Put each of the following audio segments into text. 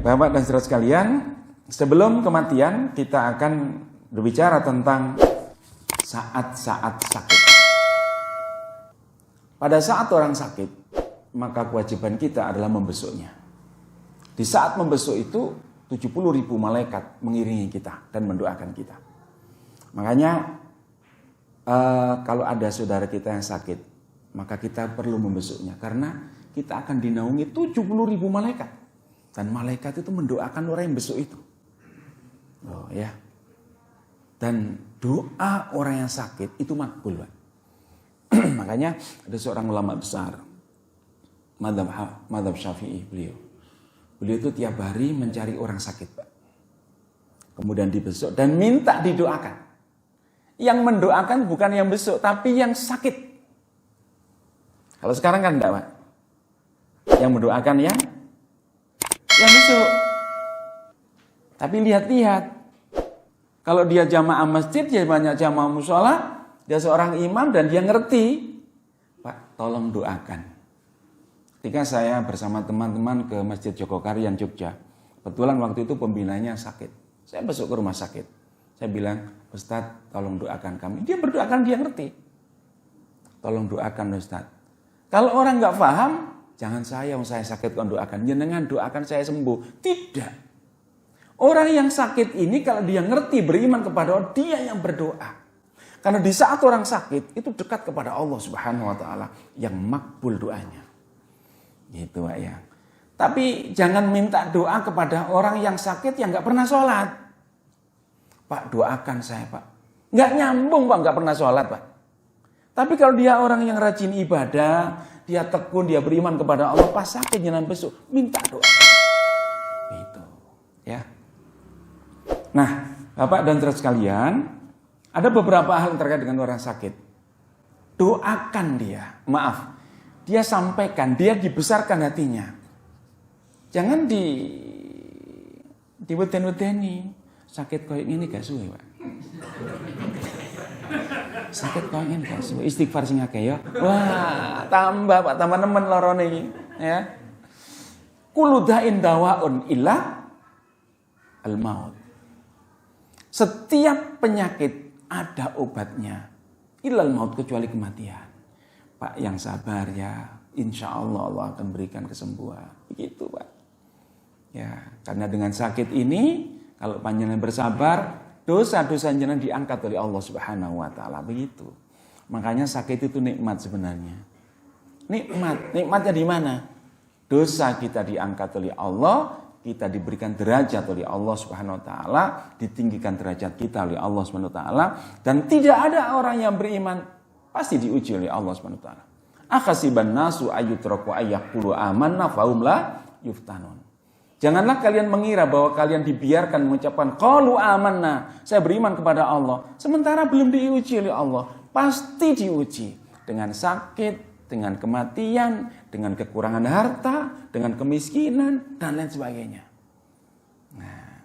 Bapak dan saudara sekalian, sebelum kematian kita akan berbicara tentang saat-saat sakit. Pada saat orang sakit, maka kewajiban kita adalah membesuknya. Di saat membesuk itu 70.000 malaikat mengiringi kita dan mendoakan kita. Makanya kalau ada saudara kita yang sakit, maka kita perlu membesuknya karena kita akan dinaungi 70.000 malaikat. Dan malaikat itu mendoakan orang yang besuk itu. Oh ya. Dan doa orang yang sakit itu makbul, Pak. Makanya ada seorang ulama besar, Madzhab Syafi'i beliau. Beliau itu tiap hari mencari orang sakit, Pak. Kemudian dibesuk dan minta didoakan. Yang mendoakan bukan yang besuk, tapi yang sakit. Kalau sekarang kan enggak, Pak. Yang mendoakan yang besuk. Tapi lihat-lihat. Kalau dia jamaah masjid, dia banyak jamaah mushola, dia seorang imam dan dia ngerti. Pak, tolong doakan. Ketika saya bersama teman-teman ke Masjid Jogokarian Jogja, kebetulan waktu itu pembinanya sakit. Saya besok ke rumah sakit. Saya bilang, Ustadz tolong doakan kami. Dia berdoakan, dia ngerti. Tolong doakan Ustadz. Kalau orang nggak paham, jangan saya sakit kau doakan. Jenengan doakan saya sembuh. Tidak. Orang yang sakit ini kalau dia ngerti beriman kepada Allah, dia yang berdoa. Karena di saat orang sakit itu dekat kepada Allah Subhanahu wa taala yang makbul doanya. Gitu, Pak ya. Tapi jangan minta doa kepada orang yang sakit yang enggak pernah sholat. Pak, doakan saya, Pak. Enggak nyambung, Pak, enggak pernah sholat, Pak. Tapi kalau dia orang yang rajin ibadah, dia tekun, dia beriman kepada Allah, pas sakit jangan besuk, minta doa. Itu, ya. Nah, Bapak dan saudara sekalian, ada beberapa hal terkait dengan orang sakit. Doakan dia, dia sampaikan, dia dibesarkan hatinya. Jangan diweden-wedeni. Sakit koyo ini gak suwe, Pak. Sakit koyo ini gak suwe. Istighfar sing akeh ya. Wah, tambah Pak, tambah nemen lorone iki, ya. Kullu da'in dawaun illa al-maut. Setiap penyakit ada obatnya. Illal maut, kecuali kematian. Pak, yang sabar ya. Insya Allah Allah akan berikan kesembuhan. Begitu, Pak. Ya, karena dengan sakit ini, kalau panjenengan bersabar, dosa-dosa jenengan diangkat oleh Allah Subhanahu wa taala. Begitu. Makanya sakit itu nikmat sebenarnya. Nikmatnya di mana? Dosa kita diangkat oleh Allah, kita diberikan derajat oleh Allah Subhanahu wa taala, ditinggikan derajat kita oleh Allah Subhanahu wa taala, dan tidak ada orang yang beriman pasti diuji oleh Allah Subhanahu wa taala. Akhasiban nasu ayyutraku ayyaqulu amanna fahum la yuftanun. Janganlah kalian mengira bahwa kalian dibiarkan mengucapkan qalu amanna, saya beriman kepada Allah, sementara belum diuji oleh Allah. Pasti diuji dengan sakit, dengan kematian, dengan kekurangan harta, dengan kemiskinan, dan lain sebagainya. Nah,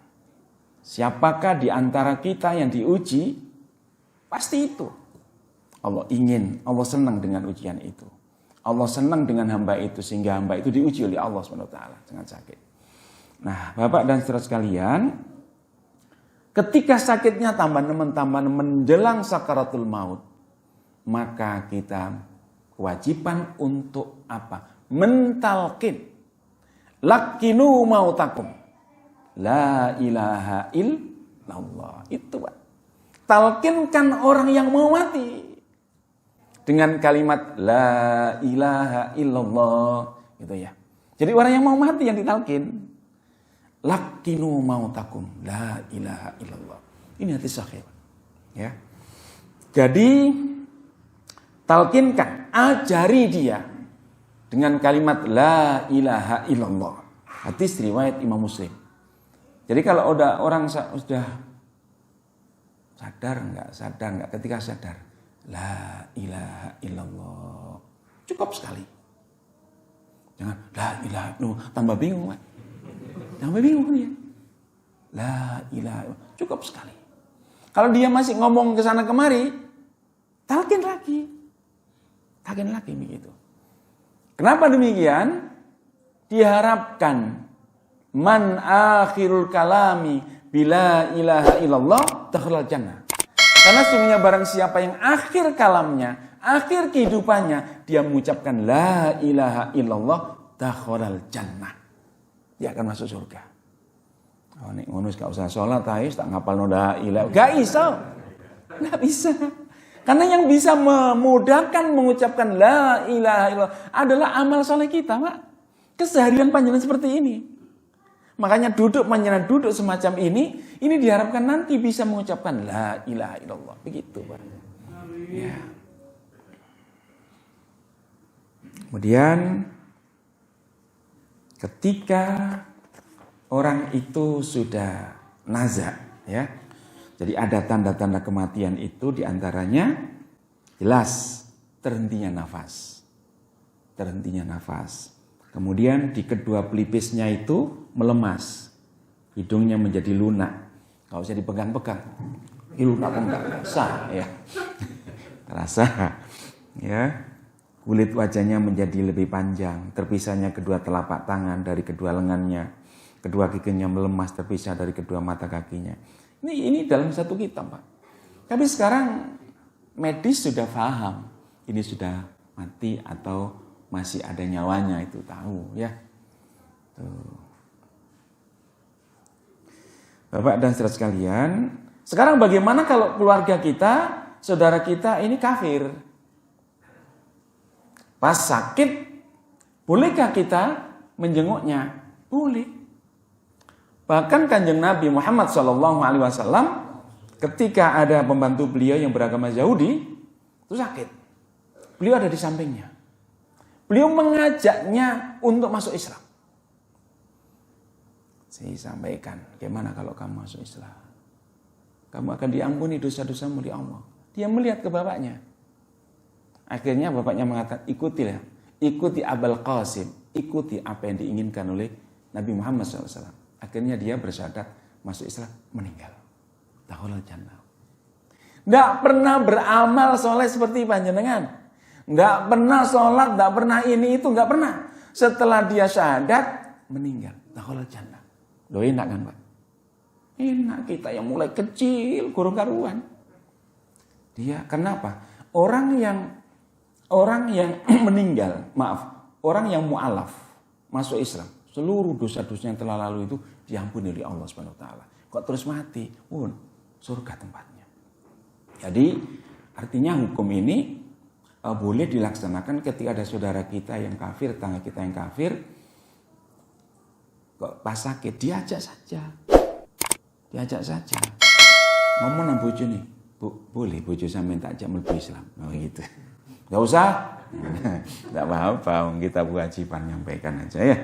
siapakah di antara kita yang diuji? Pasti itu. Allah ingin, Allah senang dengan ujian itu. Allah senang dengan hamba itu, sehingga hamba itu diuji oleh Allah SWT dengan sakit. Nah, Bapak dan saudara sekalian, ketika sakitnya tambah menjelang sakaratul maut, maka kita kewajiban untuk apa? Mentalkin. Lakinu mautakum. La ilaha illallah. Itu, Pak. Talkinkan orang yang mau mati. Dengan kalimat la ilaha illallah. Gitu ya. Jadi orang yang mau mati yang ditalkin. Lakinu mautakum. La ilaha illallah. Ini hadis sahih. Ya. Jadi talkinkan, ajari dia dengan kalimat la ilaha illallah. Hadis riwayat Imam Muslim. Jadi kalau udah orang sudah sadar enggak ketika sadar la ilaha illallah. Cukup sekali. Jangan la ilaha illallah, tambah bingung, Pak. Tambah bingung dia. La ilaha illallah, cukup sekali. Kalau dia masih ngomong ke sana kemari, talkin lagi begitu. Kenapa demikian? Diharapkan Man akhirul kalami bila ilaha illallah dakhalal jannah. Karena sesungguhnya barang siapa yang akhir kalamnya, akhir kehidupannya, dia mengucapkan la ilaha illallah dakhalal jannah. Dia akan masuk surga. Oh, nek ngono gak usah sholat, tak ngapal la ilaha. Gak iso. Gak bisa. Karena yang bisa memudahkan mengucapkan la ilaha illallah adalah amal soleh kita, Pak. Keseharian panjenengan seperti ini. Makanya panjenengan duduk semacam ini diharapkan nanti bisa mengucapkan la ilaha illallah. Begitu, Pak. Ya. Kemudian ketika orang itu sudah nazak, ya. Jadi ada tanda-tanda kematian itu diantaranya jelas terhentinya nafas. Terhentinya nafas. Kemudian di kedua pelipisnya itu melemas. Hidungnya menjadi lunak. Gak usah dipegang-pegang. Ini lunak enggak sah, ya. Terasa, ya. Kulit wajahnya menjadi lebih panjang. Terpisahnya kedua telapak tangan dari kedua lengannya. Kedua giginya melemas terpisah dari kedua mata kakinya. Ini dalam satu kitab, Pak. Tapi sekarang medis sudah paham. Ini sudah mati atau masih ada nyawanya, itu tahu, ya. Tuh. Bapak dan saudara sekalian, sekarang bagaimana kalau keluarga kita, saudara kita ini kafir? Pas sakit, bolehkah kita menjenguknya? Boleh. Bahkan Kanjeng Nabi Muhammad SAW ketika ada pembantu beliau yang beragama Yahudi itu sakit, beliau ada di sampingnya. Beliau mengajaknya untuk masuk Islam. Saya sampaikan, bagaimana kalau kamu masuk Islam? Kamu akan diampuni dosa-dosamu di Allah. Dia melihat ke bapaknya. Akhirnya bapaknya mengatakan, ikuti Abul Qasim, ikuti apa yang diinginkan oleh Nabi Muhammad SAW. Akhirnya dia bersyahadat masuk Islam, meninggal. Dakhalal jannah. Enggak pernah beramal soleh seperti panjenengan. Enggak pernah sholat, enggak pernah ini itu, enggak pernah. Setelah dia syahadat, meninggal. Dakhalal jannah. Loh, enak kan, Pak? Enak, kita yang mulai kecil, kurang karuan. Dia kenapa? Orang yang meninggal, orang yang mu'alaf masuk Islam, seluruh dosa-dosa yang telah lalu itu diampuni oleh Allah Subhanahu wa taala. Kok terus mati? Surga tempatnya. Jadi artinya hukum ini boleh dilaksanakan ketika ada saudara kita yang kafir, tetangga kita yang kafir, kok pas sakit diajak saja. Ngomong nang bojo nih, Bu, boleh bojo sampean tak ajak mlebu Islam. Oh gitu. Enggak usah. Enggak apa-apa, kita kewajiban nyampaikan aja, ya.